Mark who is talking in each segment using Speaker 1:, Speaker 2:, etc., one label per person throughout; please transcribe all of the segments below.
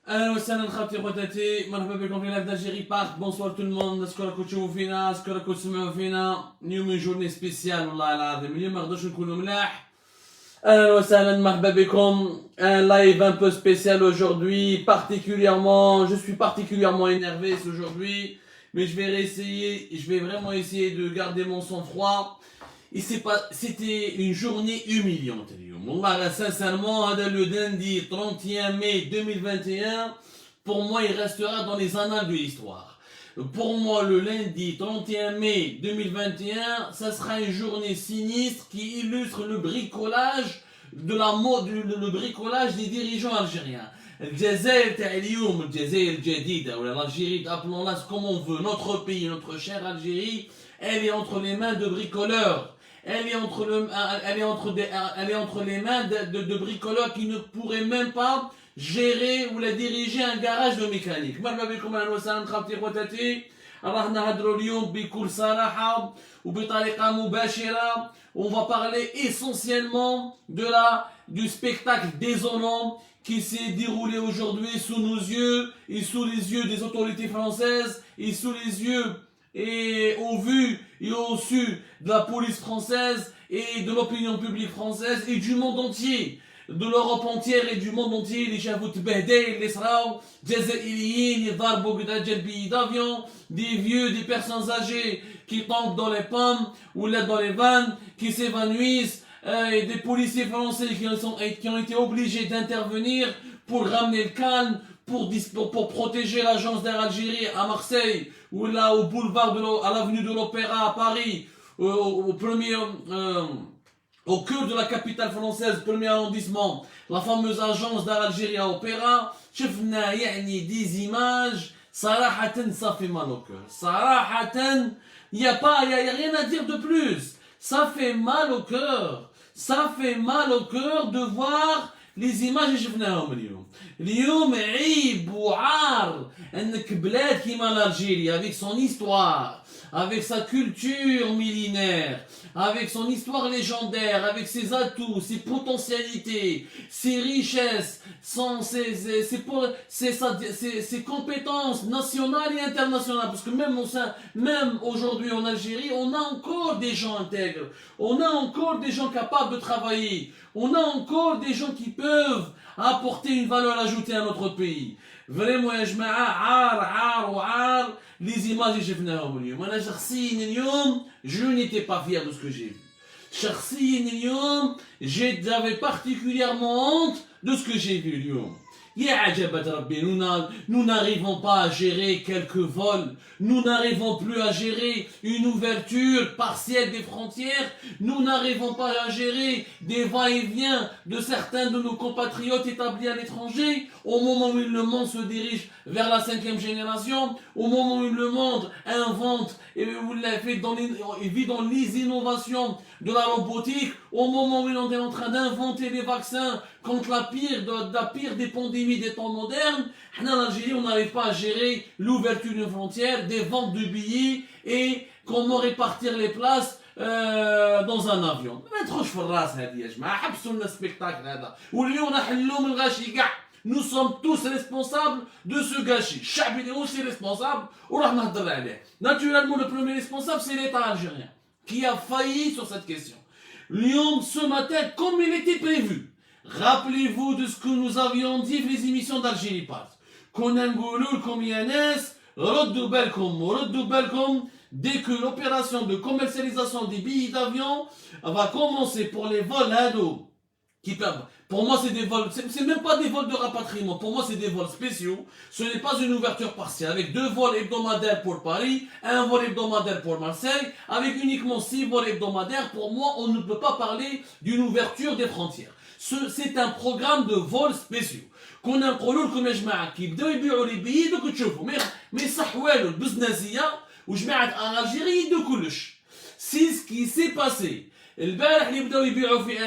Speaker 1: اهلا وسهلا خالتي خواتاتي، مرحبا بكم في لايف دالجيري بارك. بونسوار تو الموند، نشكر راكم تشوفوا فينا، نشكر راكم تسمعوا فينا. اليوم جورني سبيسيال والله العظيم، اليوم ما نقدرش نكونوا ملاح. اهلا وسهلا مرحبا بكم. Un live un peu spécial aujourd'hui, particulièrement, je suis particulièrement énervé aujourd'hui, mais je vais vraiment essayer de garder mon sang-froid. C'était une journée humiliante اليوم. والله sincèrement, le lundi 31 mai 2021, pour moi il restera dans les annales de l'histoire. Pour moi le lundi 31 mai 2021, ça sera une journée sinistre qui illustre le bricolage de la mode, le bricolage des dirigeants algériens. الجزائر تاع اليوم، الجزائر الجديدة ولا l'Algérie, appelons-la comme on veut, notre pays, notre chère Algérie, elle est entre les mains de bricoleurs. Elle est entre les mains de bricoleurs qui ne pourraient même pas gérer ou la diriger un garage de mécanique. مرحبا بكم اهلا وسهلا خالتي خواتاتي. راح نهضروا اليوم بكل صراحة وبطريقة مباشرة. On va parler essentiellement du spectacle désolant qui s'est déroulé aujourd'hui sous nos yeux et sous les yeux des autorités françaises et sous les yeux et au vu et au su de la police française et de l'opinion publique française et du monde entier, de l'Europe entière et du monde entier. Les شافوا تبهدل اللي صراو جزائريين يضربوا بيي d'avion, des vieux, des personnes âgées qui tombent dans les pommes ou là dans les vannes, qui s'évanouissent, et des policiers français qui ont été obligés d'intervenir pour ramener le calme, pour protéger l'agence d'Air Algérie à Marseille, ou là au boulevard à l'avenue de l'Opéra à Paris, au cœur de la capitale française, premier arrondissement, la fameuse agence d'Air Algérie à Opéra. شفنا يعني des images, صراحة ça fait mal au cœur. صراحة il y a rien à dire de plus. Ça fait mal au cœur. Ça fait mal au cœur de voir les images اللي شفناهم اليوم. اليوم عيب وعار انك بلاد كيما l'Algérie, avec son histoire, avec sa culture millénaire, avec son histoire légendaire, avec ses atouts, ses potentialités, ses richesses, ses compétences nationales et internationales. Parce que même aujourd'hui en Algérie, on a encore des gens intègres, on a encore des gens capables de travailler, on a encore des gens qui peuvent apporter une valeur ajoutée à notre pays. Vraiment يا جماعة عار وعار les images اللي شفناهم اليوم. أنا شخصيا اليوم je n'étais pas fier de ce que j'ai vu. شخصيا اليوم j'avais particulièrement honte de ce que j'ai vu اليوم. يا عجبة ربي, nous n'arrivons pas à gérer quelques vols, nous n'arrivons plus à gérer une ouverture partielle des frontières, nous n'arrivons pas à gérer des va-et-vient de certains de nos compatriotes établis à l'étranger, au moment où le monde se dirige vers la 5e génération, au moment où le monde invente et vit dans les innovations de la robotique, au moment où on est en train d'inventer des vaccins contre la pire des pandémies des temps modernes. En Algérie, on n'arrive pas à gérer l'ouverture d'une frontière, des ventes de billets et comment répartir les places dans un avion. Nous sommes tous responsables de ce gâchis. Chabi est aussi responsable. Naturellement, le premier responsable, c'est l'État algérien qui a failli sur cette question. Lyon, ce matin, comme il était prévu, rappelez-vous de ce que nous avions dit dans les émissions d'Algérie Pass. Dès que l'opération de commercialisation des billets d'avion va commencer pour les vols ados, pour moi c'est des vols, c'est même pas des vols de rapatriement, pour moi c'est des vols spéciaux, ce n'est pas une ouverture partielle, avec 2 vols hebdomadaires pour Paris, 1 vol hebdomadaire pour Marseille, avec uniquement 6 vols hebdomadaires. Pour moi on ne peut pas parler d'une ouverture des frontières. C'est un programme de vols spéciaux. كنا نقولوا لكم يا جماعه كي بداو يبيعوا لي بيي دوك تشوفوا ما يصح والو البزنسيه وجماعه الجيري يدوا كلش. سي سكي سي باسي البارح اللي بداو يبيعوا في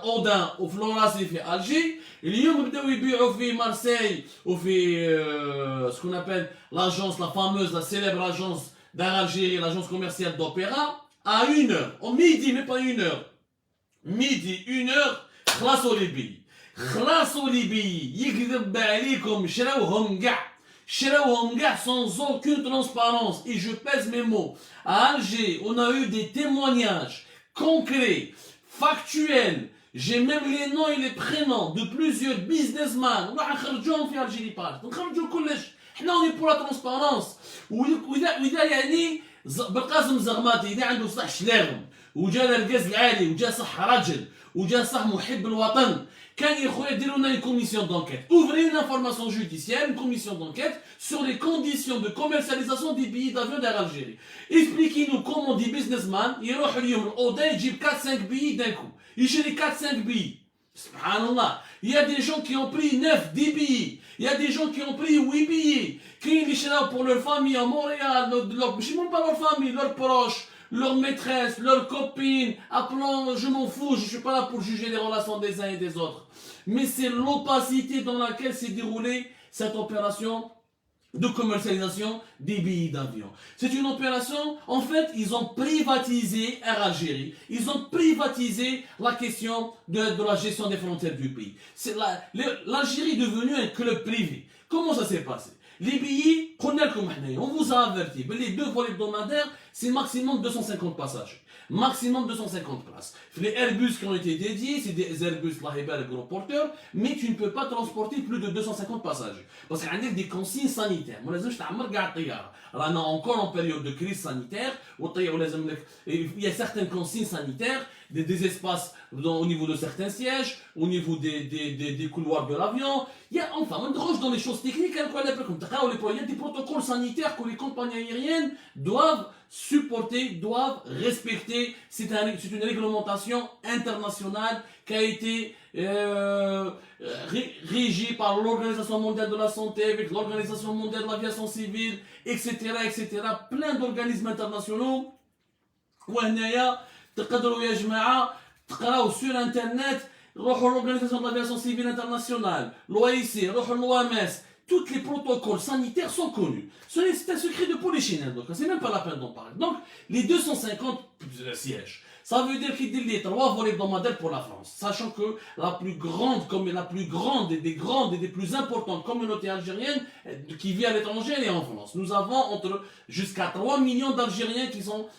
Speaker 1: اودان وفي لوراسي في الجي, اليوم بداو يبيعوا في مارسيل وفي ce qu'on appelle l'agence, la fameuse, la célèbre agence d'Air Algérie, l'agence commerciale d'Opéra, à 1h, au midi, mais pas 1h, midi 1h, خلاصوا les billets. خلاصوا لي بي يكذب عليكم شراوهم كاع sans aucune transparence et je pèse mes mots. À Alger, on a eu des témoignages concrets, factuels. J'ai même les noms et les prénoms de plusieurs businessmen. نخرجوهم في Algérie Park. نخرجوا كلش. احنا on est pour la transparence. وإذا يعني بالقاسم زغماتي إذا عنده صح شلاغم وجا الغاز العالي وجا صح رجل وجا صح محب الوطن كان يا خويا ديروا لنا une commission d'enquête. Ouvrez une information judiciaire, une commission d'enquête sur les conditions de commercialisation des billets d'avion d'Air Algérie. Expliquez-nous comment des businessmen يروح اليوم الأوضة يجيب 4-5 billets d'un coup. يشري 4-5 billets. Subhanallah. Il y a des gens qui ont pris 9, 10 billets. Il y a des gens qui ont pris 8 billets. Qui sont pour leur famille à Montréal, même pas leur famille, leurs proches, leurs maîtresses, leurs copines. Appelons, je m'en fous, je ne suis pas là pour juger les relations des uns et des autres. Mais c'est l'opacité dans laquelle s'est déroulée cette opération de commercialisation des billets d'avion. C'est une opération, en fait, ils ont privatisé Air Algérie. Ils ont privatisé la question de la gestion des frontières du pays. L'Algérie est devenue un club privé. Comment ça s'est passé? Les billets, on vous a averti, les 2 vols hebdomadaires, c'est maximum 250 passages. Maximum 250 places. Les Airbus qui ont été dédiés, c'est des Airbus Lahibel gros porteurs, mais tu ne peux pas transporter plus de 250 passagers. Parce qu'il y a des consignes sanitaires. On est encore en période de crise sanitaire. Il y a certaines consignes sanitaires, des espaces au niveau de certains sièges, au niveau des couloirs de l'avion. Il y a, enfin, on droge dans les choses techniques, il y a des protocoles sanitaires que les compagnies aériennes doivent supporter, doivent respecter. C'est une réglementation internationale qui a été régie par l'Organisation mondiale de la santé, avec l'Organisation mondiale de l'aviation civile, etc., etc. Plein d'organismes internationaux. وهنايا تقدروا يا جماعة تقراو sur internet روحوا l'Organisation de l'aviation civile internationale, l'OIC, روحوا l'OMS. Tous les protocoles sanitaires sont connus. C'est un secret de polichinelle, donc c'est même pas la peine d'en parler. Donc, les 250 sièges, ça veut dire qu'il y a 3 vols hebdomadaires pour la France. Sachant que la plus grande et des plus importantes communautés algériennes qui vivent à l'étranger, elle est en France. Nous avons jusqu'à 3 millions d'Algériens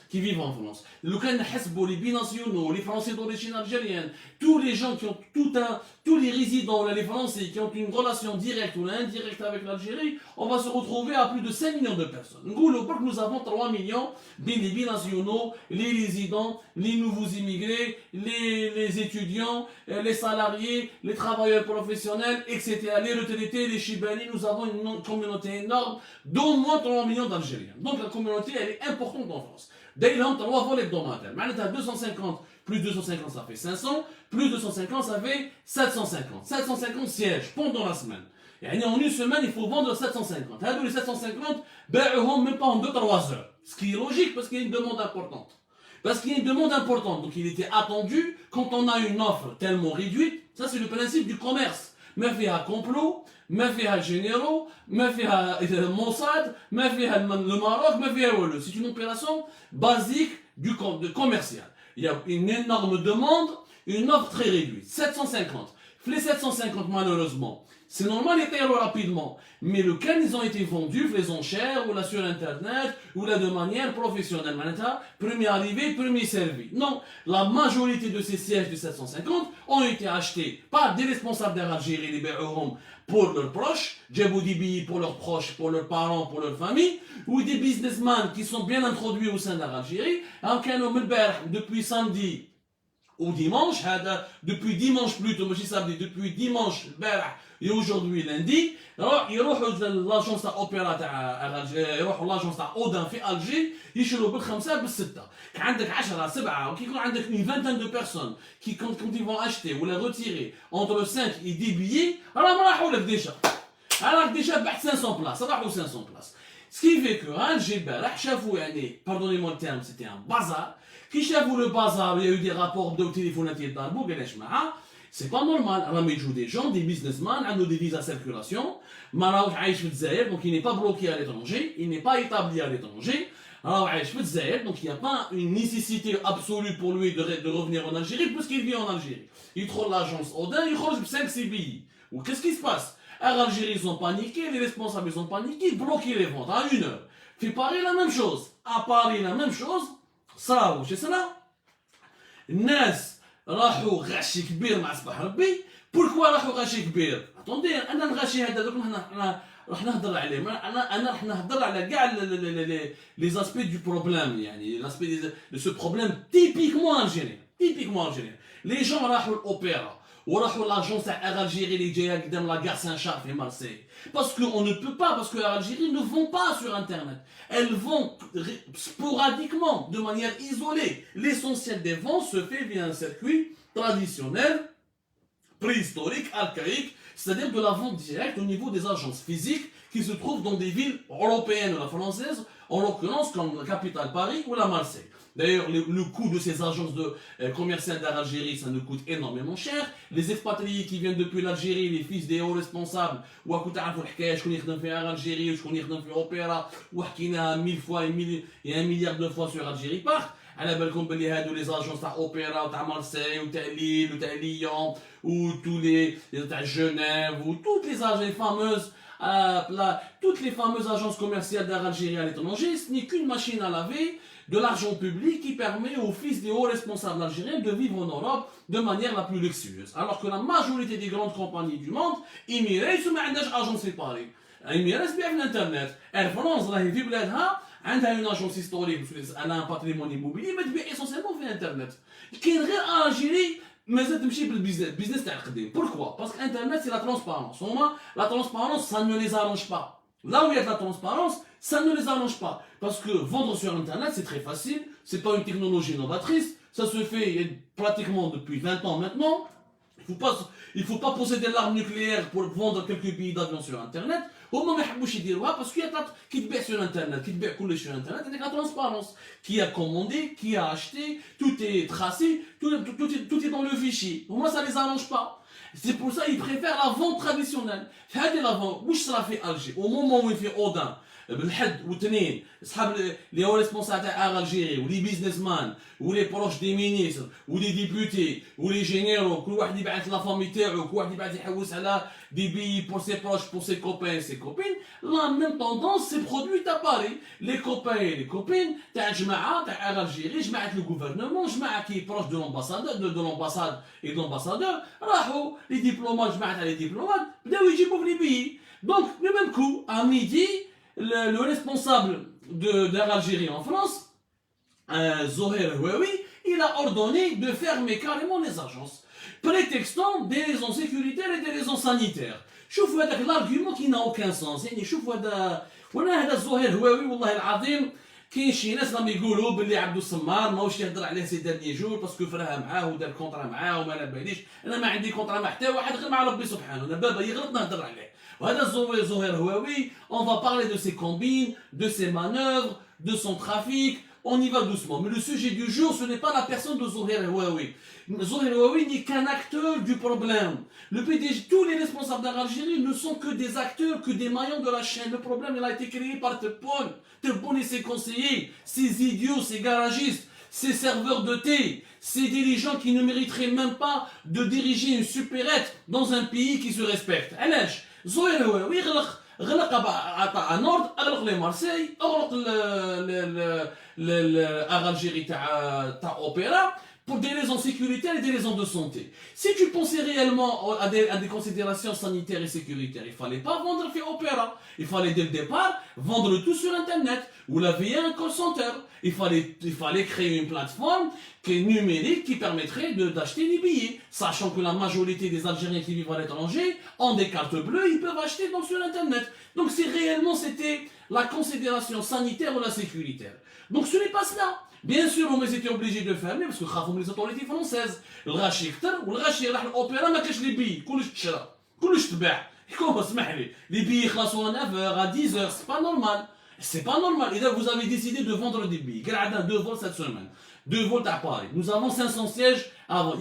Speaker 1: qui vivent en France. Les binationaux, les Français d'origine algérienne, tous les gens qui ont tous les résidents, les Français qui ont une relation directe ou indirecte avec l'Algérie, on va se retrouver à plus de 5 millions de personnes. Nous avons 3 millions, les binationaux, les résidents, les nouveaux immigrés, les étudiants, les salariés, les travailleurs professionnels, etc. Les retraités, les chibani, nous avons une communauté énorme d'au moins 3 millions d'Algériens. Donc la communauté, elle est importante en France. D'ailleurs, 3 vols hebdomadaires. Maintenant, 250, plus 250, ça fait 500, plus 250, ça fait 750. 750 sièges pendant la semaine. Et en une semaine, il faut vendre 750. Les 750, même pas en 2-3 heures. Ce qui est logique parce qu'il y a une demande importante. Parce qu'il y a une demande importante. Donc il était attendu, quand on a une offre tellement réduite, ça c'est le principe du commerce. Mais fait à complot, mais fait à généraux, mais fait à Mossad, mais fait à le Maroc, mais fait à Walleux. C'est une opération basique du commercial. Il y a une énorme demande, une offre très réduite. 750. Les 750 malheureusement, c'est normal les tailles rapidement, mais lequel ils ont été vendus, les enchères, ou là sur internet, ou là de manière professionnelle. Premier arrivé, premier servi. Non, la majorité de ces sièges de 750 ont été achetés par des responsables d'Air Algérie, les Béhourom, pour leurs proches, Djaboudi pour leurs proches, pour leurs parents, pour leur famille, ou des businessmen qui sont bien introduits au sein d'Air Algérie, depuis samedi au dimanche, depuis dimanche plutôt, depuis dimanche, et aujourd'hui lundi, alors ils vont l'agence d'opéra يروحوا l'agence d'Audin في Alger يشروا بالخمسة بالستة. كان عندك 10 7 وكي يكون عندك une vingtaine de personnes qui quand ils vont acheter ou les retirer entre 5 et 10 billets, alors راحوا لك ديجا. alors déjà بعت 500 places, راحوا 500 places. Ce qui fait que Alger البارح شافوا يعني pardonnez-moi le terme, c'était un bazar. Qui شافوا le bazar, il y a eu des rapports de téléphonات يضربوا قال اش معاه. C'est pas normal. Alors, il joue des gens, des businessmen, ont des visas à circulation. Maroc, donc il n'est pas bloqué à l'étranger, il n'est pas établi à l'étranger. Donc il n'y a pas une nécessité absolue pour lui de revenir en Algérie puisqu'il vit en Algérie. Il trouve l'agence Odin, il range 5 billets. Ou qu'est-ce qui se passe? En Algérie, ils ont paniqué, les responsables ils ont paniqué, ils bloquent les ventes à 1 heure. Fait Paris la même chose. À Paris la même chose. Ça, c'est cela. الناس راحوا غاشي كبير مع صباح ربي. بوركوا راحوا غاشي كبير؟ اتوندي انا الغاشي هذا دوك راح نهضر عليه. انا راح نهضر على كاع لي زاسبي دو بروبليم يعني لاسبي دو سو بروبليم تيبيكمون الجيريان. تيبيكمون الجيريان. لي جون راحوا الاوبرا وراحوا لاجونس تاع الجيري اللي جايه قدام لا غار سان شارل في مارسيل. Parce qu'on ne peut pas, parce que l'Algérie ne vend pas sur Internet. Elles vendent sporadiquement, de manière isolée. L'essentiel des ventes se fait via un circuit traditionnel, préhistorique, archaïque, c'est-à-dire de la vente directe au niveau des agences physiques qui se trouvent dans des villes européennes ou la française, en l'occurrence comme la capitale Paris ou la Marseille. D'ailleurs, le coût de ces agences commerciales d'Algérie, ça nous coûte énormément cher. Les expatriés qui viennent depuis l'Algérie, les fils des hauts responsables, ou à تعرفوا الحكايه شكون يخدم في Algérie, شكون يخدم في اوبرا, وحكيناها 1000 fois et 1 milliard de fois sur Algérie Park. على بالكم بلي هادو les agences تاع اوبرا وتاع مارسيل وتاع ليل وتاع ليون ou tous les تاع Genève ou toutes les agences fameuses. Toutes les fameuses agences commerciales d'Algérie à l'étranger, ce n'est qu'une machine à laver de l'argent public qui permet aux fils des hauts responsables algériens de vivre en Europe de manière la plus luxueuse. Alors que la majorité des grandes compagnies du monde, Emirates ما عندهاش agence في Paris. Emirates بيع في الانترنت. Air France راهي في بلادها عندها une agence historique, elle a un patrimoine immobilier, mais تبيع essentiellement في الانترنت. كاين غير Algérie مازال تمشي بالبيزنس تاع القديم. Pourquoi? Parce que Internet c'est la transparence. La transparence ça ne les arrange pas. Là où il y a de la transparence, ça ne les arrange pas. Parce que vendre sur Internet, c'est très facile. C'est pas une technologie novatrice. Ça se fait pratiquement depuis 20 ans maintenant. Il faut pas posséder l'arme nucléaire pour vendre quelques billets d'avion sur Internet. Au moment où je dis parce qu'il y a qui te sur Internet, qui te coule sur Internet, avec la transparence. Qui a commandé, qui a acheté, tout est tracé, tout est dans le fichier. Au moins, ça les arrange pas. C'est pour ça qu'ils préfèrent la vente traditionnelle. هذه la vente, où ça fait Alger, au moment où il fait Odin, بالحد واثنين اصحاب اللي هو ريسبونسابل تاع الجيري ولي بيزنس مان ولي بروش دي مينيستر ولي ديبوتي ولي جينيرو كل واحد يبعث لا فامي تاعو كل واحد يبعث يحوس على دي بي بور سي بروش بور سي كوبين سي كوبين لا ميم توندونس سي برودوي تاع باري لي كوبين لي كوبين تاع جماعه تاع الجيري جماعه لو غوفرنمون جماعه كي بروش دو لومباسادور دو لومباساد اي دو لومباسادور راحوا لي ديبلومات جماعه تاع لي ديبلومات بداو يجيبوا في لي بي دونك لو ميم كو ا ميدي le responsable de l'Algérie en France, Zoher Houaoui, il a ordonné de fermer carrément les agences, prétextant des raisons sécuritaires et des raisons sanitaires. شوفوا هذاك l'argument qui n'a aucun sens. يعني شوفوا هذا زهير هواوي والله العظيم كاين شي ناس راهم يقولوا باللي عبد الصمار ماهوش يهضر عليه سي داني جور باسكو فراها معاه ودار كونطرا معاه وما على باليش. انا ما عندي كونطرا مع حتى واحد غير مع ربي سبحانه. انا بابا يغلط نهضر عليه. وهذا زهير هواوي on va parler de ses combines, de ses manœuvres, de son trafic. On y va doucement. Mais le sujet du jour, ce n'est pas la personne de Zoher Houaoui. Zoher Houaoui n'est qu'un acteur du problème. Le PDG, tous les responsables d'Algérie ne sont que des acteurs, que des maillons de la chaîne. Le problème, il a été créé par Tebboune et ses conseillers, ces idiots, ces garagistes, ces serveurs de thé, ces dirigeants qui ne mériteraient même pas de diriger une supérette dans un pays qui se respecte. علاش Zoher Houaoui غلق à Nord, أغلق les Marseille, أغلق l'Algérie تاع Opéra pour des raisons sécuritaires et des raisons de santé. Si tu pensais réellement à des considérations sanitaires et sécuritaires, il ne fallait pas vendre fait Opéra. Il fallait dès le départ vendre tout sur Internet ou la via un call center. Il fallait créer une plateforme qui est numérique qui permettrait d'acheter des billets. Sachant que la majorité des Algériens qui vivent à l'étranger ont des cartes bleues, ils peuvent acheter donc sur Internet. Donc si réellement c'était la considération sanitaire ou la sécuritaire. Donc ce n'est pas cela. Bien sûr, on était obligé de fermer parce que خافوا les autorités françaises. الغاشي كتر والغاشي راح الأوبرا ما كاش لي بي كلش تشرى كلش تباع. يكون اسمح لي les billets يخلصوا à 9h à 10h, c'est pas normal. C'est pas normal. Et là, vous avez décidé de vendre des billets. Regardez 2 vols cette semaine. 2 vols à Paris. Nous avons 500 sièges avant.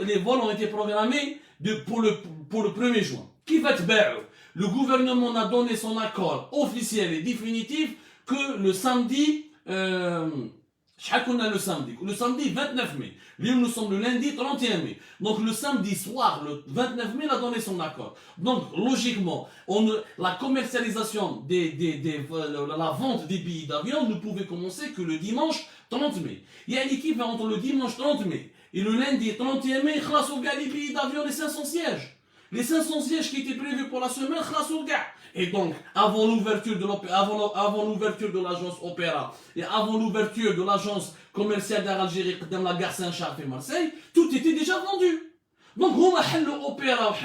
Speaker 1: Les vols ont été programmés pour le 1er juin. Qui va te faire? Le gouvernement a donné son accord officiel et définitif que le samedi le samedi. Le samedi 29 mai. Nous sommes le lundi 31 mai. Donc le samedi soir, le 29 mai, il a donné son accord. Donc logiquement, la commercialisation la vente des billets d'avion ne pouvait commencer que le dimanche 30 mai. Il y a une équipe entre le dimanche 30 mai et le lundi 31 mai, grâce au gars des billets d'avion, les 500 sièges. Les 500 sièges qui étaient prévus pour la semaine, grâce au gars. Et donc, avant l'ouverture de l'agence Opéra et avant l'ouverture de l'agence commerciale d'Algérie dans la gare Saint-Charles et Marseille, tout était déjà vendu. Donc, on a l'Opéra,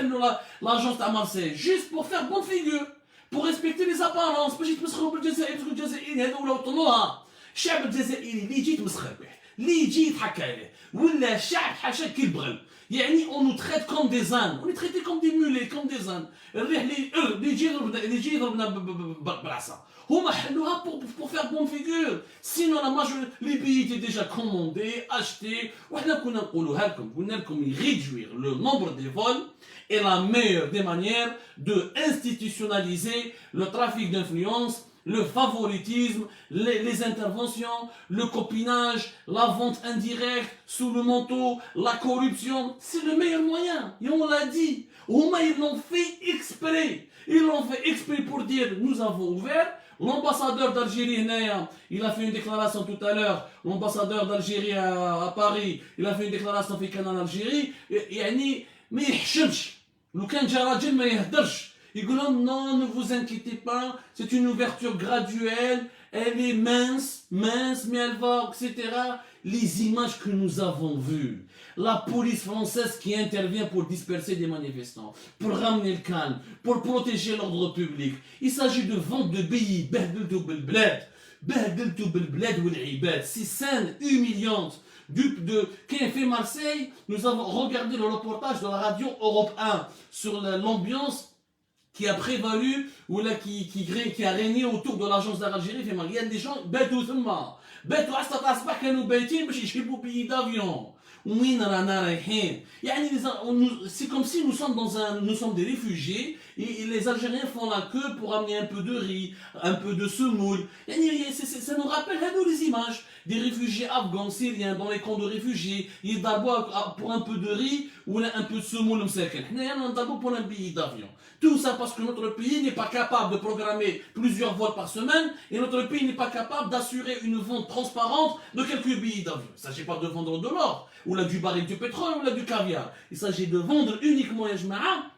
Speaker 1: l'agence à Marseille, juste pour faire bonne figure, pour respecter les apparences. باش يتمسخروا بالجزائريين هذو ولاو طلوها. الشعب الجزائري اللي يجي يتمسخر به، اللي يجي يضحك عليه، ولا الشعب حاشا كيبغل. يعني on nous traite comme des ânes, on est traité comme des mulets, comme des ânes. الريح اللي يجي يضربنا بالعصا. هما حلوها pour faire bonne figure. Sinon la majorité les billets étaient déjà commandés, achetés. وحنا كنا نقولوها لكم، قلنا لكم réduire le nombre des vols est la meilleure des manières de institutionnaliser le trafic d'influence, le favoritisme, les interventions, le copinage, la vente indirecte, sous le manteau, la corruption. C'est le meilleur moyen. Et on l'a dit. Ils l'ont fait exprès. Ils l'ont fait exprès pour dire nous avons ouvert. L'ambassadeur d'Algérie, il a fait une déclaration tout à l'heure. L'ambassadeur d'Algérie à Paris, il a fait une déclaration في canal Algérie. يعني ما يحشمش. لو كان جا راجل ما يهدرش. Ils disent non, ne vous inquiétez pas, c'est une ouverture graduelle, elle est mince, mais elle va, etc. Les images que nous avons vues, la police française qui intervient pour disperser des manifestants, pour ramener le calme, pour protéger l'ordre public. Il s'agit de vente de billets, ces scènes humiliantes. Qui a fait Marseille, nous avons regardé le reportage de la radio Europe 1 sur l'ambiance qui a prévalu ou là qui a régné autour de l'agence d'Algérie. Il y a des gens باتوا ثم باتوا على السطح الصباح كانوا بايتين باش يشربوا بيي دافيون. وين رانا رايحين؟ يعني c'est comme si nous sommes des réfugiés et les Algériens font la queue pour amener un peu de riz, un peu de semoule. Ça nous rappelle les images des réfugiés afghans, syriens dans les camps de réfugiés. Ils d'abord pour un peu de riz ou un peu de semoule مساكن. حنا d'abord pour un billet d'avion. Tout ça parce que notre pays n'est pas capable de programmer plusieurs vols par semaine et notre pays n'est pas capable d'assurer une vente transparente de quelques billets d'avion. Il ne s'agit pas de vendre de l'or, ou là du baril du pétrole, ou là du caviar. Il s'agit de vendre uniquement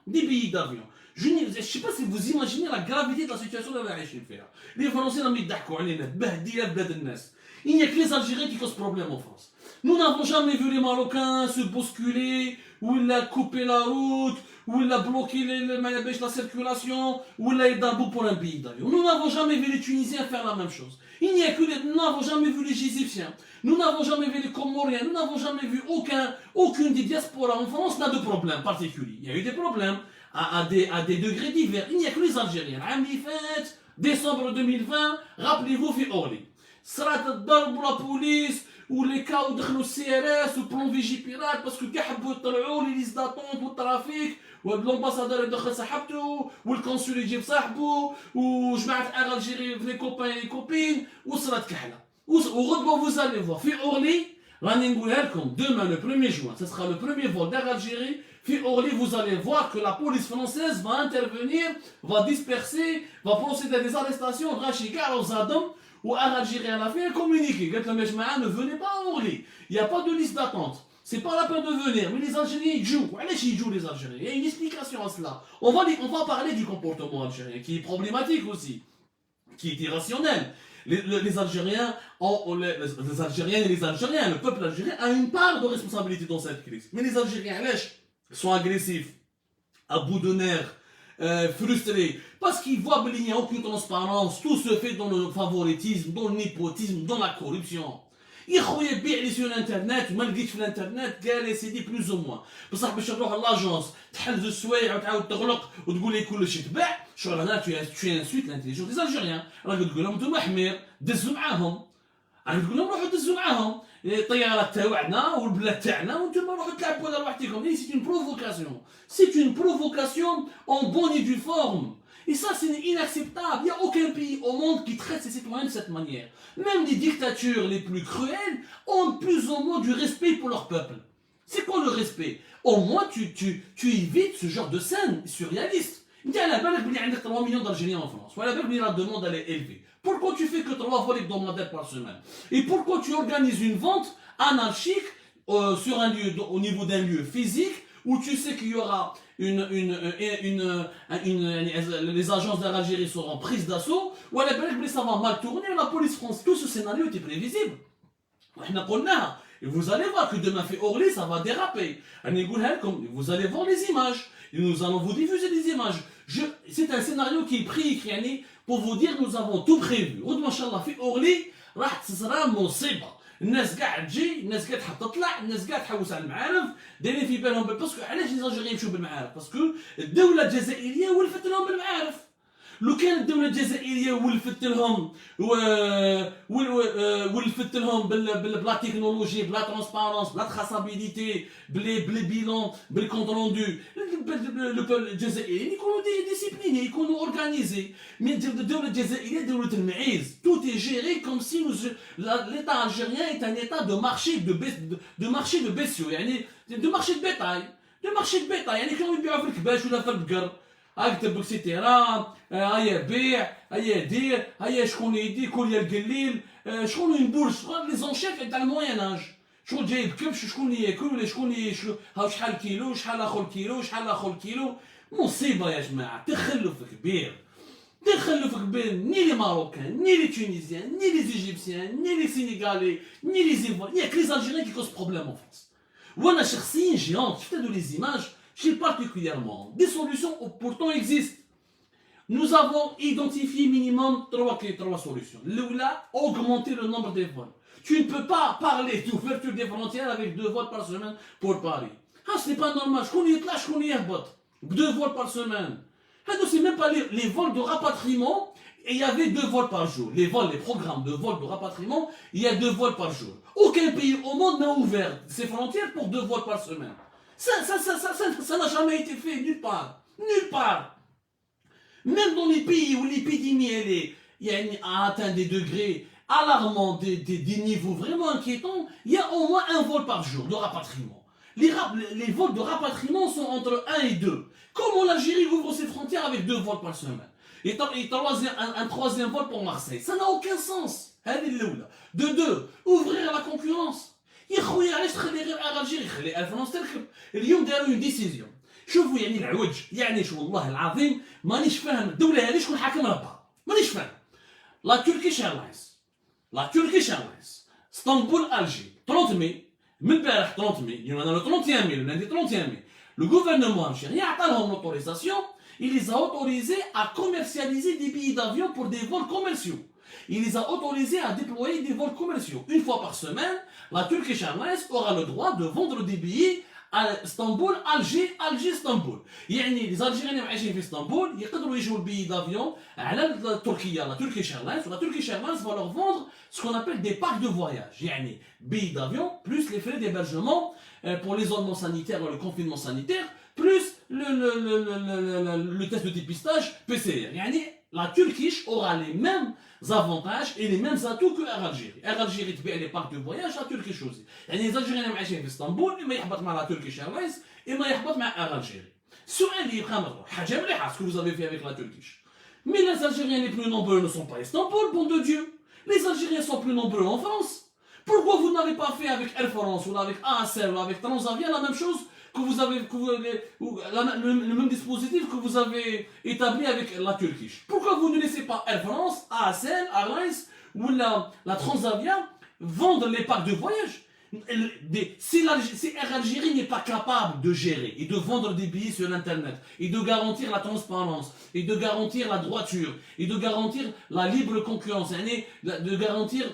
Speaker 1: des billets d'avion. Je ne sais pas si vous imaginez la gravité de la situation dans laquelle je suis. Les Français n'ont pas. Il n'y a que les Algériens qui causent problème en France. Nous n'avons jamais vu les Marocains se bousculer, ou il a coupé la route, ou il a bloqué la circulation, ou il a d'abord pour un billet d'avion. Nous n'avons jamais vu les Tunisiens faire la même chose. Nous n'avons jamais vu les Égyptiens, nous n'avons jamais vu les Comoriens, nous n'avons jamais vu aucune des diasporas en France n'a de problème particulier. Il y a eu des problèmes à des degrés divers. Il n'y a que les Algériens. Décembre 2020, rappelez-vous, fait Orly. صرات الضرب ولا بوليس ولي كاو دخلوا السي ار اس وبلون فيجي بيرات باسكو كي حبوا يطلعوا لي ليست داتونت والترافيك والامباسادور يدخل صاحبته والكونسول يجيب صاحبه وجماعه اغ الجيري لي كوبان لي كوبين وصرات كحله وغدوه vous allez voir في اورلي راني نقولها لكم demain le 1er juin ce sera le premier vol d'Air Algérie. في Orly, vous allez voir que la police française va intervenir, va disperser, va procéder à des arrestations, Rachika, aux Adam, ou à Algérie, elle a fait un communiqué. Ne venez pas à Orly. Il n'y a pas de liste d'attente. C'est pas la peine de venir. Mais les Algériens, ils jouent. Allez, ils jouent les Algériens. Il y a une explication à cela. On va parler du comportement algérien, qui est problématique aussi, qui est irrationnel. Les Algériens, les Algériens et les Algériens, le peuple algérien a une part de responsabilité dans cette crise. Mais les Algériens, sont agressifs, à bout de nerfs, frustrés, parce qu'ils voient qu'il n'y a aucune transparence, tout se fait dans le favoritisme, dans le népotisme, dans la corruption. يا خويا بيع لي sur internet ما لقيتش في الانترنت قال لي سيدي بلوز او موان بصح باش نروح لاجونس تحل السوايع وتعاود تغلق وتقول لي كل شيء تباع شغل هنا tu insultes l'intelligence des Algériens راك تقول لهم انتم حمير دزوا معاهم راك تقول لهم روحوا دزوا معاهم الطيارات تاعنا والبلاد تاعنا وانتم روحوا تلعبوا على وحدكم. C'est une provocation en bonne et due forme. Et ça, c'est inacceptable. Il n'y a aucun pays au monde qui traite ses citoyens de cette manière. Même les dictatures les plus cruelles ont plus ou moins du respect pour leur peuple. C'est quoi le respect? Au moins, tu évites ce genre de scène surréaliste. Il dit à la belle, il y a 3 millions d'Algériens en France. Ou à la belle, la demande, elle est élevée. Pourquoi tu fais que 3 vols hebdomadaires par semaine? Et pourquoi tu organises une vente anarchique sur un lieu, au niveau d'un lieu physique, où tu sais qu'il y aura les agences d'Algérie seront prises d'assaut, ou à la belle, ça va mal tourner, la police française, tout ce scénario était prévisible. Et vous allez voir que demain fait Orly, ça va déraper. Vous allez voir les images. Et nous allons vous diffuser des images. C'est un scénario qui est pris pour vous dire que nous avons tout prévu. Machallah, fait Orly, راح تصرى مصيبه. الناس قاعد تجي، الناس قاعد تطلع، الناس قاعد تحوس على المعارف، دايرين في بالهم باسكو علاش لي زالجيريين يمشيو بالمعارف؟ باسكو الدوله الجزائريه ولفت لهم بالمعارف. لو كان الدولة الجزائرية ولفت لهم بلا تكنولوجي بلا ترونسبارونس بلا تراسابيليتي بلي بيلون بالكونت روندو الجزائريين يكونوا ديسيبليني يكونوا اورغانيزي. مي الدولة الجزائرية دولة المعيز tout est géré comme si l'état algérien est un état de marché de bestiaux يعني de marché de bétail يعني كانوا يبيعوا في الكباش ولا في البقر اكتب اكسيتيرا هيا بيع هيا دير هيا شكون يدي كل يا القليل شكون ينبورس لي زونشيف تاع الموين اج شكون جايب كبش شكون ياكل ولا شكون ها شحال كيلو شحال اخر كيلو شحال اخر كيلو مصيبه يا جماعه تخلف كبير ni les Marocains, ni les Tunisiens, ni les Égyptiens, ni les Sénégalais, ni les Ivoiriens. Il n'y a que les Algériens qui causent problème en France. وانا شخصيا جيران شفت هذو les images chez particulièrement. Des solutions pourtant existent. Nous avons identifié minimum trois solutions. L'oula, augmenter le nombre de vols. Tu ne peux pas parler d'ouverture des frontières avec 2 vols par semaine pour Paris. Ah, ce n'est pas normal. Je connais là, je connais un bot. 2 vols par semaine. C'est même pas les vols de rapatriement. Et il y avait 2 vols par jour. Les programmes de vols de rapatriement, il y a 2 vols par jour. Aucun pays au monde n'a ouvert ses frontières pour 2 vols par semaine. Ça n'a jamais été fait nulle part. Nulle part. Même dans les pays où l'épidémie a atteint des degrés alarmants, des niveaux vraiment inquiétants, il y a au moins 1 vol par jour de rapatriement. Les vols de rapatriement sont entre 1 et 2. Comment l'Algérie ouvre ses frontières avec 2 vols par semaine? Et un 3e vol pour Marseille. Ça n'a aucun sens. De 2, ouvrir la concurrence. يا خويا علاش تخلي غير الجيري خلي فرنسا تركب اليوم داروا اون ديسيزيون شوفوا يعني العوج يعني شو والله العظيم مانيش فاهم الدوله هذه شكون حاكم ربها مانيش فاهم لا تركيش ايرلاينز اسطنبول الجي 30 مي من البارح 30 مي اليوم انا 31 مي lundi 31 مي لو غوفرنمون algérien عطى لهم l'autorisation il les a autorisés à commercialiser des billets d'avion pour des vols commerciaux. Il les a autorisés à déployer des vols commerciaux. 1 fois par semaine, la Turkish Airlines aura le droit de vendre des billets à Istanbul, Alger, Istanbul. يعني les Algériens عايشين في اسطنبول يقدروا يجوا البيي دافيون على تركيا la Turkish Airlines. La Turkish Airlines va leur vendre ce qu'on appelle des packs de voyage. يعني billets d'avion plus les frais d'hébergement pour l'isolement sanitaire ou le confinement sanitaire plus le test de dépistage PCR. يعني la Turkish aura les mêmes avantages et les mêmes atouts que Air Algérie. Air Algérie تبيع les parcs de voyage à Turkish aussi. يعني les Algériens عايشين في اسطنبول إما يحبط مع la Turkish Airlines إما يحبط مع Air Algérie. السؤال اللي يبقى مطروح حاجة مليحة ce que vous avez fait avec la Turkish. Mais les Algériens les plus nombreux ne sont pas à Istanbul, bon de Dieu. Les Algériens sont plus nombreux en France. Pourquoi vous n'avez pas fait avec Air France ou avec ASL ou avec Transavia la même chose que vous avez le même dispositif que vous avez établi avec la Turkish? Pourquoi vous ne laissez pas Air France, ASL, Airlines ou la Transavia vendre les packs de voyage? Si Air Algérie n'est pas capable de gérer et de vendre des billets sur Internet et de garantir la transparence et de garantir la droiture et de garantir la libre concurrence, de garantir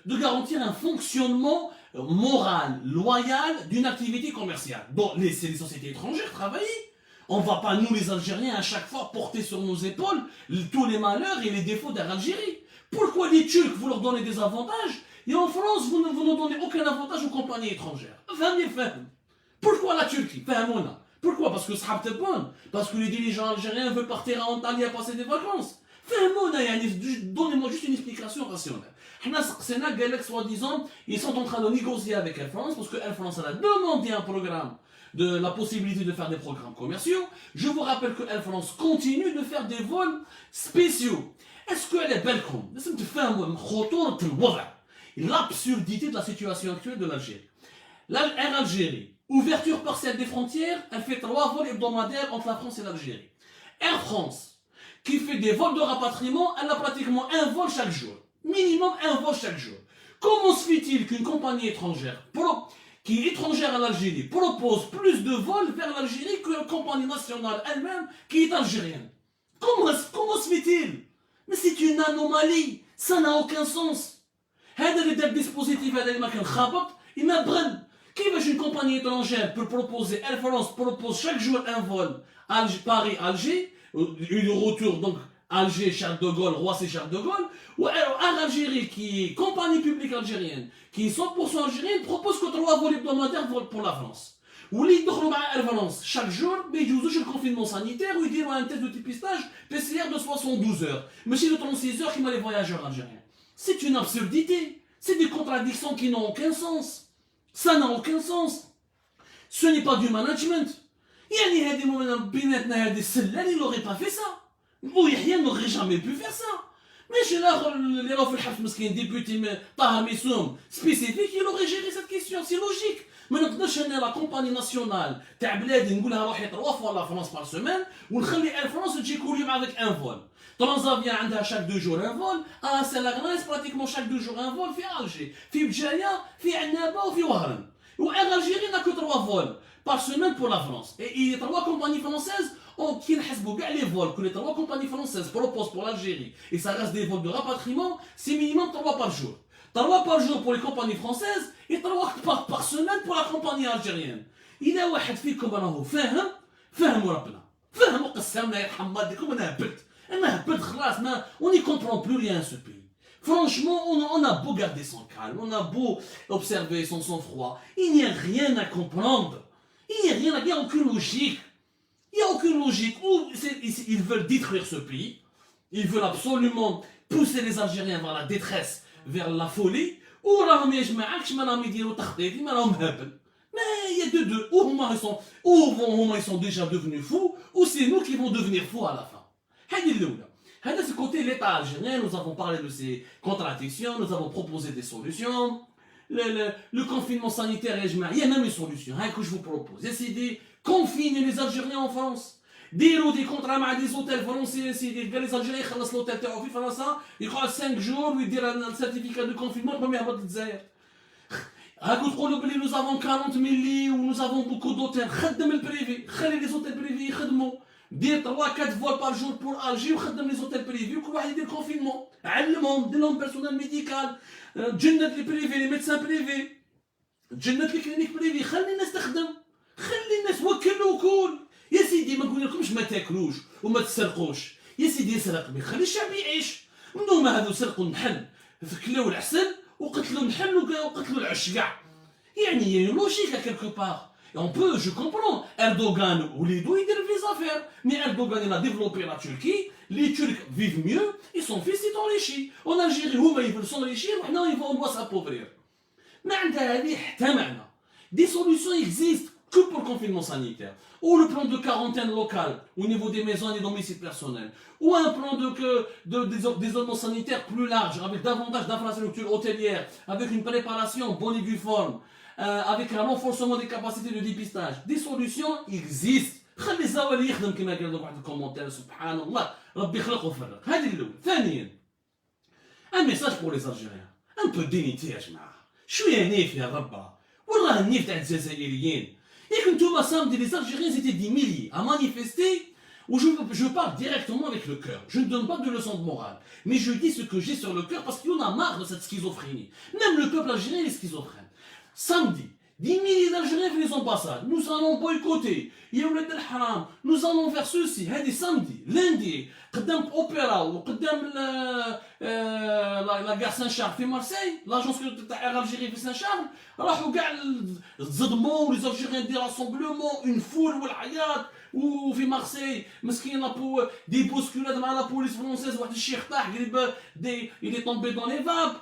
Speaker 1: de garantir un fonctionnement moral, loyal d'une activité commerciale. Bon, laissez les sociétés étrangères travailler. On ne va pas, nous les Algériens, à chaque fois porter sur nos épaules tous les malheurs et les défauts d'Air Algérie. Pourquoi les Turcs, vous leur donnez des avantages et en France, vous ne donnez aucun avantage aux compagnies étrangères? Pourquoi la Turquie? Pourquoi? Parce que ça c'est bon. Parce que les dirigeants algériens veulent partir en Antalya passer des vacances. Donnez-moi juste une explication rationnelle. Soi-disant, ils sont en train de négocier avec Air France parce que Air France a demandé un programme de la possibilité de faire des programmes commerciaux. Je vous rappelle que Air France continue de faire des vols spéciaux. Est-ce qu'elle est belle comme l'absurdité de la situation actuelle de l'Algérie? L'Air Algérie, ouverture partielle des frontières, elle fait 3 vols hebdomadaires entre la France et l'Algérie. Air France, qui fait des vols de rapatriement, elle a pratiquement un vol chaque jour. Minimum un vol chaque jour. Comment se fait-il qu'une compagnie étrangère, qui est étrangère à l'Algérie, propose plus de vols vers l'Algérie que la compagnie nationale elle-même qui est algérienne? Comment se fait-il? Mais c'est une anomalie, ça n'a aucun sens. هذا اللي دار الديسبوزيتيف هذا اللي ما كان خابط يما بغل. كيفاش une compagnie étrangère peut proposer, Air France propose chaque jour un vol Paris-Alger, une retour donc Alger-Charles de Gaulle, Roissy-Charles de Gaulle, ou Air Algérie qui est compagnie publique algérienne, qui est 100% algérienne, propose que 3 vols hebdomadaires pour la France. واللي يدخلوا مع Air France chaque jour ما يجوزوش الكونفينمون sanitaire ويديروا un test de dépistage PCR de 72 heures, ماشي de 36 heures comme les voyageurs algériens. C'est une absurdité, c'est des contradictions qui n'ont aucun sens. Ça n'a aucun sens. Ce n'est pas du management. يعني هذه بيناتنا هذه السلة il n'aurait pas fait ça. Bouyahian n'aurait jamais pu faire ça. Mais chez les راه في الحبس مسكين député طاهر ميسوم spécifique, il aurait géré cette question, c'est logique. ما نقدرش انا لا كومباني ناسيونال تاع بلادي نقولها روحي 3 fois la France par semaine ونخلي Air France تجي كل يوم avec un vol. Transavia عندها chaque 2 jours un vol, à Saint-Lagrange pratiquement chaque 2 jours un vol في Alger, في بجاية, في عنابة وفي وهران. و Air Algérie n'a que 3 vols par semaine pour la France. Et les 3 compagnies françaises qui نحسبوا كاع les vols que les 3 compagnies françaises proposent pour l'Algérie et ça reste des vols de rapatriement, c'est minimum 3 par jour. 3 par jour pour les compagnies françaises et 3 par semaine pour la compagnie algérienne. إذا واحد فيكم راهو فاهم ربنا. فاهموا قسمنا يرحم والديكم أنا هبلت خلاص on n'y comprend plus rien ce pays. Franchement, on a beau garder son calme, on a beau observer son sang-froid, il n'y a rien à comprendre. Il n'y a aucune logique. Il n'y a aucune logique. Ils veulent détruire ce pays. Ils veulent absolument pousser les Algériens vers la détresse, vers la folie. Ou mais il y a deux. Ou ils sont déjà devenus fous, ou c'est nous qui vont devenir fous à la fin. De ce côté, l'État algérien, nous avons parlé de ses contradictions, nous avons proposé des solutions. Le confinement sanitaire, il y a même une solution que je vous propose. Essayez de confiner les Algériens en France. Dire des contrats avec des hôtels français, les Algériens خلص l'hôtel تاعو في فرنسا يقعد 5 jours ويدير un certificat de confinement pour يهبط للجزائر. هاكو تقولوا بلي nous avons 40 000 lits ou nous avons beaucoup d'hôtels. خدم البريفي، خلي les hôtels privés يخدموا. دير 3-4 vols par jour pour Alger وخدم les hôtels privés وكل واحد يدير confinement. علمهم دير لهم personnel médical. تجند les privés, les médecins privés. تجند les cliniques privées. خلي الناس تخدم. خلي الناس وكلوا وكل. يا سيدي ما نقول لكمش ما تاكلوش وما تسرقوش. يا سيدي سرق مي خلي الشعب يعيش. منهم هذو سرقوا المحل كلاو العسل وقتلوا المحل وقتلوا العش كاع. يعني il y a une logique à quelque part. Et on peut, je comprends, Erdogan ou les deux, ils dérivent les affaires. Mais Erdogan, il a développé la Turquie, les Turcs vivent mieux, et son fils est enrichi. En Algérie, ils veulent s'enrichir, maintenant on doit s'appauvrir. Mais des solutions existent que pour le confinement sanitaire. Ou le plan de quarantaine locale au niveau des maisons et des domiciles personnels. Ou un plan d'isolement sanitaire plus large, avec davantage d'infrastructures hôtelières, avec une préparation bonne et due forme. Avec un renforcement des capacités de dépistage. Des solutions existent. خلي الزوالي يخدم كما قالوا واحد الكومونتير سبحان الله ربي خلق وفرق. هذه الأولى. ثانيا un message pour les Algériens. Un peu dignité يا جماعة. شوية نيف يا ربا. والله النيف تاع الجزائريين. Et que tout samedi les Algériens étaient des milliers à manifester. Où je parle directement avec le cœur. Je ne donne pas de leçons de morale. Mais je dis ce que j'ai sur le cœur parce qu'il y en a marre de cette schizophrénie. Même le peuple algérien est schizophrène. Samedi, 10 milliers d'Algériens في les ambassades. Nous allons boycotter. يا ولاد الحرام. Nous allons faire ceci. هذه samedi, lundi. قدام اوبرا وقدام لا غار سان شارل في مارسيل لاجونس تاع الجيري في سان شارل راحوا كاع تصدموا لي زالجيريان دي راسومبلومون اون فول والعياط وفي مارسيل مسكين لابو دي بوسكولاد مع لا بوليس فرونسيز واحد الشيخ طاح قريب دي il est tombé dans les vapes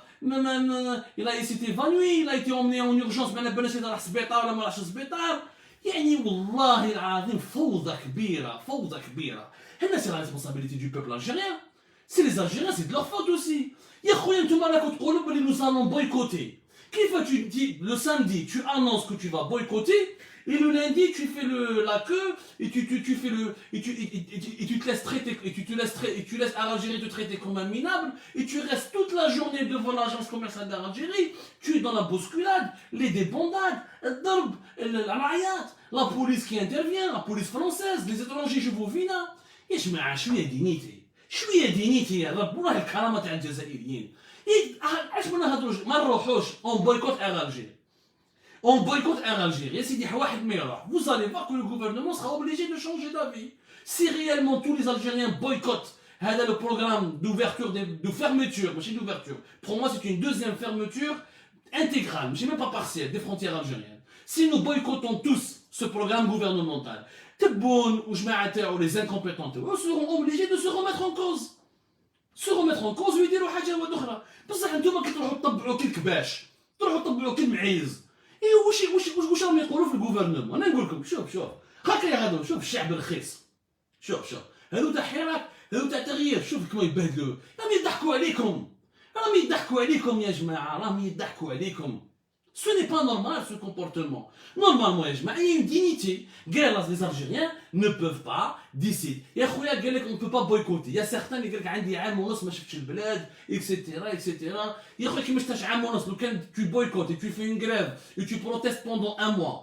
Speaker 1: il a été évanoui il a été emmené en urgence ما بالناش راح السبيطار ولا ما راحش السبيطار يعني والله العظيم فوضى كبيره فوضى كبيره. هنا c'est la responsabilité du peuple algérien. C'est les Algériens, c'est de leur faute aussi. يا خويا نتوما راكم تقولوا بلي nous allons boycotter. كيف tu dis le samedi tu annonces que tu vas boycotter et le lundi tu fais la queue et tu fais le et tu te laisses traiter et tu laisses à l'Algérie te traiter comme un minable et tu restes toute la journée devant l'agence commerciale d'Algérie, tu es dans la bousculade, les débandades, الضرب, الرعيات, la police qui intervient, la police française, les étrangers جوفوفينا. يا جماعه شويه دينيتي شويه دينيتي يا رب والله الكرامه تاع الجزائريين. علاش ما نهضروش ما نروحوش اون بويكوت على الجيري اون بويكوت على الجيري يا سيدي واحد ما يروح. Vous allez voir que le gouvernement sera obligé de changer d'avis. Si réellement tous les Algériens boycottent هذا le programme d'ouverture de fermeture ماشي d'ouverture, pour moi c'est une deuxième fermeture intégrale ماشي même pas partielle des frontières algériennes. Si nous boycottons tous ce programme gouvernemental, Tebboune ou جماعة تاعو les incompétents seront obligés de se remettre en cause. Se remettre en cause ويديروا حاجة واحدة أخرى. بصح انتوما كي تروحوا تطبعوا كي الكباش تروحوا تطبعوا كي المعيز. ايوا واش راهم يقولوا في الجوفرنمون؟ انا نقول لكم شوف هكا يغادروا. شوف الشعب رخيص. شوف هذو تاع حراك هذو تاع تغيير. شوف كيما يبهدلوا. راهم يضحكوا عليكم يا جماعة. راهم يضحكوا عليكم. Ce n'est pas normal ce comportement. Normalement, il y a une dignité. Les Algériens ne peuvent pas décider. On ne peut pas boycotter. Il y a certains qui disent etc. Tu boycottes et tu fais une grève et tu protestes pendant un mois.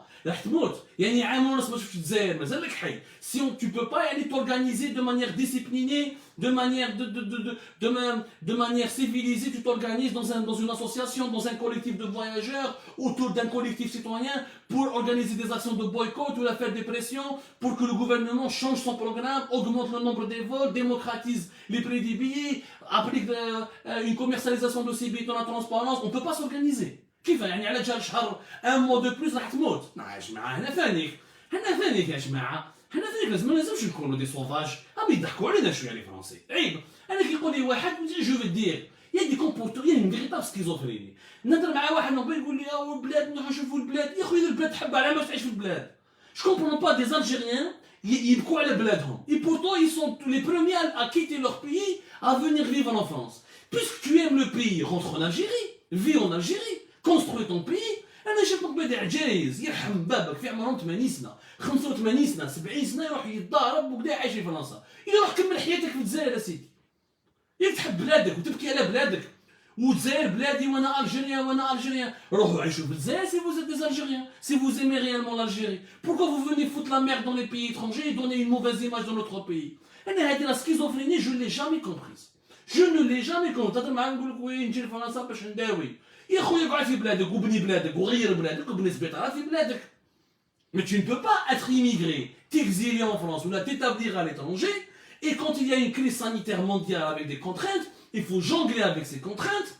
Speaker 1: Si tu ne peux pas t'organiser de manière disciplinée, de manière civilisée, tu t'organises dans une association, dans un collectif de voyageurs, autour d'un collectif citoyen, pour organiser des actions de boycott ou faire des pressions, pour que le gouvernement change son programme, augmente le nombre des vols, démocratise les prix des billets, applique une commercialisation de ces billets dans la transparence. On ne peut pas s'organiser. كيف يعني على جال شهر ان مو دو بلوس راح تموت؟ يا جماعه هنا فانيك يا جماعه لازم نكونوا دي سوفاج. راهم يضحكوا علينا شويه لي فرونسي. عيب انا كيقول لي واحد جو في دير يا دي كومبورتو يا فيغيتاب سكيزوفريني. نهضر مع واحد نوبل يقول لي يا البلاد نروحوا نشوفوا البلاد. يا خويا البلاد تحب على ما تعيش في البلاد. جو كومبرون با دي الجيريان يبكوا على بلادهم et pourtant ils sont les premiers à quitter leur pays à venir vivre en France. Puisque tu aimes le pays, rentre en Algérie, vis en Algérie. Construis ton pays. انا شفت نقبل عجايز يرحم بابك في عمرهم 80 سنه 85 سنه 70 سنه يروح يتضارب وكدا عايش في فرنسا. يروح كمل حياتك في الجزائر سيدي. ياك تحب بلادك وتبكي على بلادك والجزائر بلادي وانا الجيريان. روحوا عيشوا في الجزائر si vous êtes des Algériens, si vous aimez réellement l'Algérie. Pourquoi vous venez foutre la merde dans les pays étrangers et donner une mauvaise image dans notre pays? انا هذه la schizophrénie je l'ai jamais comprise. Je ne l'ai jamais comprise. تهضر معاهم نقول لك وين نجي لفرنسا باش نداوي. يا خويا اقعد في بلادك وبني بلادك وغير بلادك وبني سبيطارات في بلادك. Mais tu ne peux pas être immigré, t'exiler en France ou t'établir à l'étranger et quand il y a une crise sanitaire mondiale avec des contraintes, il faut jongler avec ces contraintes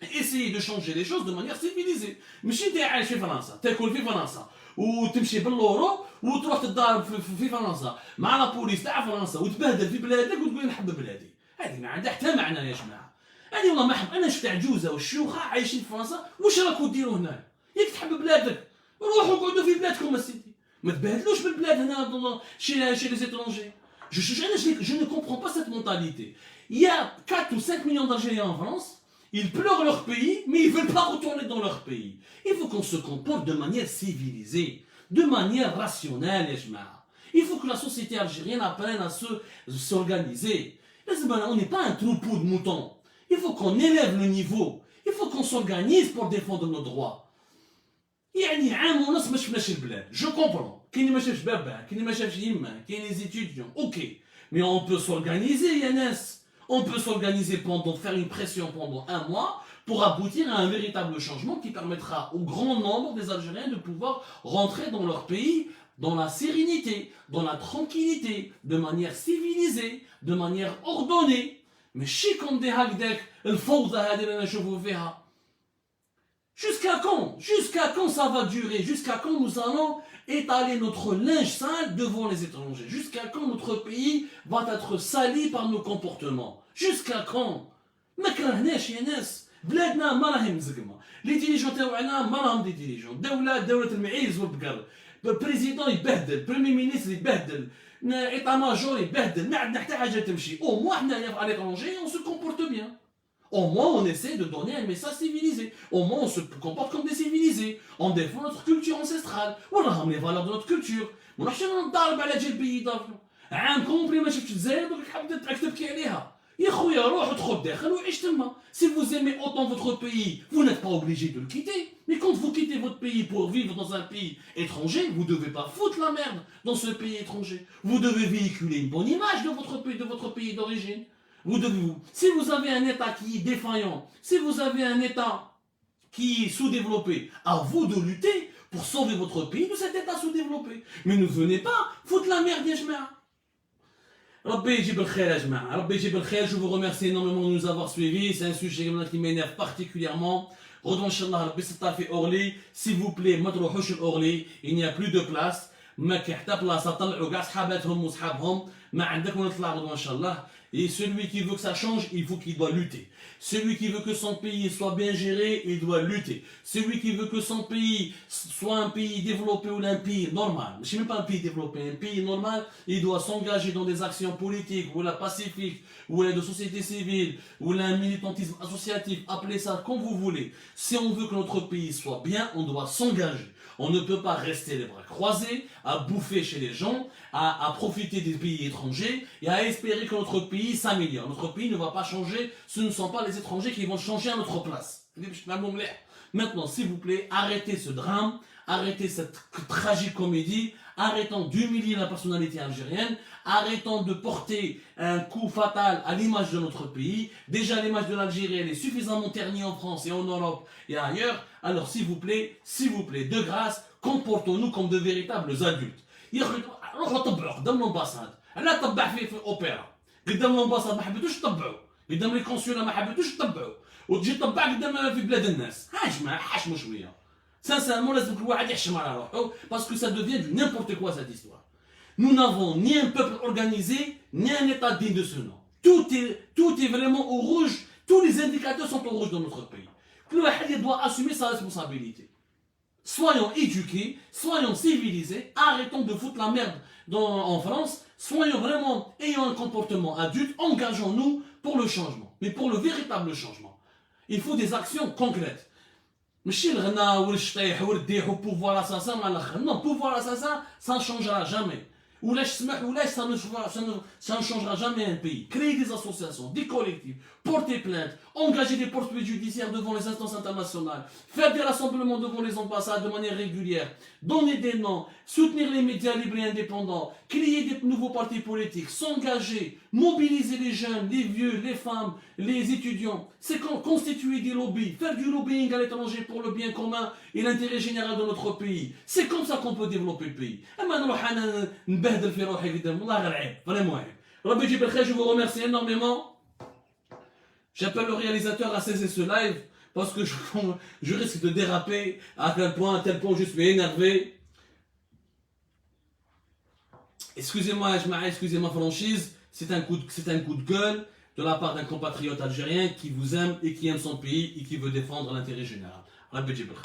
Speaker 1: et essayer de changer les choses de manière civilisée. ماشي انت عايش في فرنسا تاكل في فرنسا وتمشي باللورو وتروح تتضارب في فرنسا مع لا بوليس تاع فرنسا وتبهدل في بلادك وتقول نحب بلادي. هذه ما عندها حتى معنى يا جماعه. أنا والله ما أحب. أنا شفت عجوزة والشيوخة عايشين في فرنسا. واش راكم ديروا هنا؟ ياك تحب بلادك روحوا قعدوا في بلادكم السيدي. ما تبهدلوش بالبلاد هنا chez les étrangers. Je ne comprends pas cette mentalité. Il y a 4 ou 5 millions d'Algériens en France. Ils pleurent leur pays, mais ils ne veulent pas retourner dans leur pays. Il faut qu'on se comporte de manière civilisée, de manière rationnelle, ya jma'a. Il faut que la société algérienne apprenne à s'organiser. On n'est pas un troupeau de moutons. Il faut qu'on élève le niveau. Il faut qu'on s'organise pour défendre nos droits. يعني عام ونص ما شفناش البلاد. Je comprends. كاين اللي ما شافش باباه، كاين اللي ما شافش يماه، كاين les étudiants. OK. Mais on peut s'organiser يا ناس. On peut s'organiser faire une pression pendant un mois pour aboutir à un véritable changement qui permettra au grand nombre des Algériens de pouvoir rentrer dans leur pays dans la sérénité, dans la tranquillité, de manière civilisée, de manière ordonnée. Mais si comme des hakdek, le fawda hadi la nashoufu fiha. Jusqu'à quand? Jusqu'à quand ça va durer? Jusqu'à quand nous allons étaler notre linge sale devant les étrangers? Jusqu'à quand notre pays va être sali par nos comportements? Jusqu'à quand? ما كرهناش يا ناس، بلادنا ما راهي مزقمه، لي ديريجون تاعنا ما راهم دي ديريجون، دولة المعيز والبقر، بريزيدون يبهدل، بريمي مينيستر يبهدل، ايطا ماجور يبهدل، ما عندنا حتى حاجه تمشي، او موا حنايا في ليترونجي on se comporte bien. Au moins, on essaie de donner un message civilisé. Au moins, on se comporte comme des civilisés. On défend notre culture ancestrale. On a les valeurs de notre culture. On a نضرب على جال بيي ضربنا. عام كومبلي ما شفتش الجزائر دوك حبيت تبكي عليها. يا خويا روح ادخل داخل وعيش تما. Si vous aimez autant votre pays, vous n'êtes pas obligé de le quitter. Mais quand vous quittez votre pays pour vivre dans un pays étranger, vous ne devez pas foutre la merde dans ce pays étranger. Vous devez véhiculer une bonne image de votre pays d'origine. Si vous avez un État qui est défaillant, si vous avez un État qui est sous-développé, à vous de lutter pour sauver votre pays de cet État sous-développé. Mais ne venez pas foutre la merde, ya jma'a. Rabbi yjib al-khair, ya jma'a. Rabbi yjib al-khair, je vous remercie énormément de nous avoir suivis. C'est un sujet qui m'énerve particulièrement. Redouan Inch'Allah, Rabbi Sattafi Orly, s'il vous plaît, Madrouhouch Orly, il n'y a plus de place. ما كاين حتى بلاصه طلعوا كاع صحاباتهم وصحابهم ما عندك ونطلع رضوان ان شاء الله. Et celui qui veut que ça change, il faut qu'il doit lutter. Celui qui veut que son pays soit bien géré, il doit lutter. Celui qui veut que son pays soit un pays développé ou un pays normal, je ne sais même pas un pays développé, un pays normal, il doit s'engager dans des actions politiques, ou la pacifique, ou la de société civile, ou un militantisme associatif, appelez ça comme vous voulez. Si on veut que notre pays soit bien, on doit s'engager. On ne peut pas rester les bras croisés, à bouffer chez les gens, à profiter des pays étrangers et à espérer que notre pays s'améliore. Notre pays ne va pas changer, ce ne sont pas les étrangers qui vont changer à notre place. Maintenant, s'il vous plaît, arrêtez ce drame, arrêtez cette tragique comédie, arrêtons d'humilier la personnalité algérienne, arrêtons de porter un coup fatal à l'image de notre pays. Déjà, l'image de l'Algérie, elle est suffisamment ternie en France et en Europe et ailleurs. Alors, s'il vous plaît, de grâce, comportons-nous comme de véritables adultes. روحوا طبعوا قدام الامباساد، علاه طبع في الاوبرا قدام الامباساد ما حبيتوش تطبعوا، قدام لي كونسولا ما حبيتوش تطبعوا، وتجي تطبع قدام في بلاد الناس، ها جماعه حشموا شويه. Sincèrement, لازم كل واحد يحشم على روحه parce que ça devient du n'importe quoi cette histoire. Nous n'avons ni un peuple organisé, ni un État digne de ce nom. Tout est vraiment au rouge, tous les indicateurs sont au rouge dans notre pays. Tout le monde doit assumer sa responsabilité. Soyons éduqués, soyons civilisés, arrêtons de foutre la merde en France, soyons vraiment, ayons un comportement adulte, engageons-nous pour le changement, mais pour le véritable changement. Il faut des actions concrètes. ماشي الغنى والشطيح والديح وبوفوار اساسا مع الاخر، non, pouvoir assassin, ça ne changera jamais. ولاش سمح ولاش ça ne changera jamais un pays. Créer des associations, des collectifs, porter plainte, engager des poursuites judiciaires devant les instances internationales, faire des rassemblements devant les ambassades de manière régulière, donner des noms, soutenir les médias libres et indépendants, créer des nouveaux partis politiques, s'engager, mobiliser les jeunes, les vieux, les femmes, les étudiants, c'est constituer des lobbies, faire du lobbying à l'étranger pour le bien commun et l'intérêt général de notre pays. C'est comme ça qu'on peut développer le pays. Je vous remercie énormément. J'appelle le réalisateur à cesser ce live parce que je risque de déraper à tel point je suis énervé. Excusez-moi, excusez ma franchise, c'est un coup de gueule de la part d'un compatriote algérien qui vous aime et qui aime son pays et qui veut défendre l'intérêt général.